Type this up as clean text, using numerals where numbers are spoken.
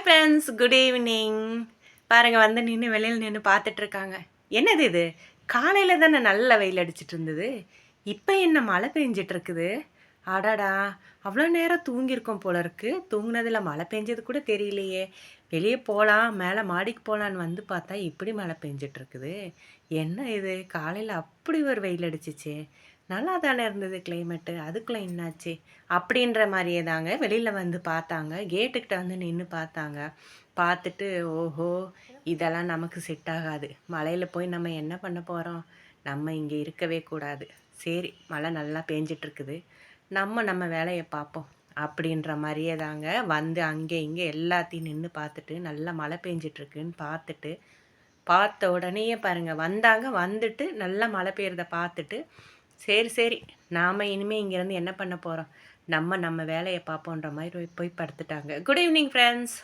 Friends, good evening. பாருங்க வந்து நின்று வெளியில் நின்று பார்த்துட்ருக்காங்க. என்னது இது? காலையில் தானே நல்ல வெயில் அடிச்சிட்டு இருந்தது, இப்போ என்ன மழை பெஞ்சிட்ருக்குது? அடாடா, அவ்வளோ நேரம் தூங்கியிருக்கோம் போல இருக்கு. தூங்குனதில் மழை பெஞ்சது கூட தெரியலையே. வெளியே போகலாம், மேலே மாடிக்கு போகலான்னு வந்து பார்த்தா இப்படி மழை பெஞ்சிட்ருக்குது. என்ன இது, காலையில் அப்படி ஒரு வெயில் அடிச்சிச்சு. நல்லா தானே இருந்தது கிளைமேட்டு, அதுக்குள்ளே என்னாச்சு அப்படின்ற மாதிரியே தாங்க வெளியில் வந்து பார்த்தாங்க. கேட்டுக்கிட்ட வந்து நின்று பார்த்தாங்க. பார்த்துட்டு, ஓஹோ, இதெல்லாம் நமக்கு செட் ஆகாது, மழையில் போய் நம்ம என்ன பண்ண போகிறோம், நம்ம இங்கே இருக்கவே கூடாது, சரி மழை நல்லா பேஞ்சிட்ருக்குது, நம்ம வேலையை பார்ப்போம் அப்படின்ற மாதிரியே தாங்க வந்து அங்கே இங்கே எல்லாத்தையும் நின்று பார்த்துட்டு நல்லா மழை பெஞ்சிட்ருக்குன்னு பார்த்த உடனேயே பாருங்கள் வந்தாங்க. வந்துட்டு நல்லா மழை பெய்யறத பார்த்துட்டு, சரி சரி நாம் இனிமேல் இங்கேருந்து என்ன பண்ண போகிறோம், நம்ம வேலையை பார்ப்போன்ற மாதிரி போய் படுத்துட்டாங்க. Good evening friends.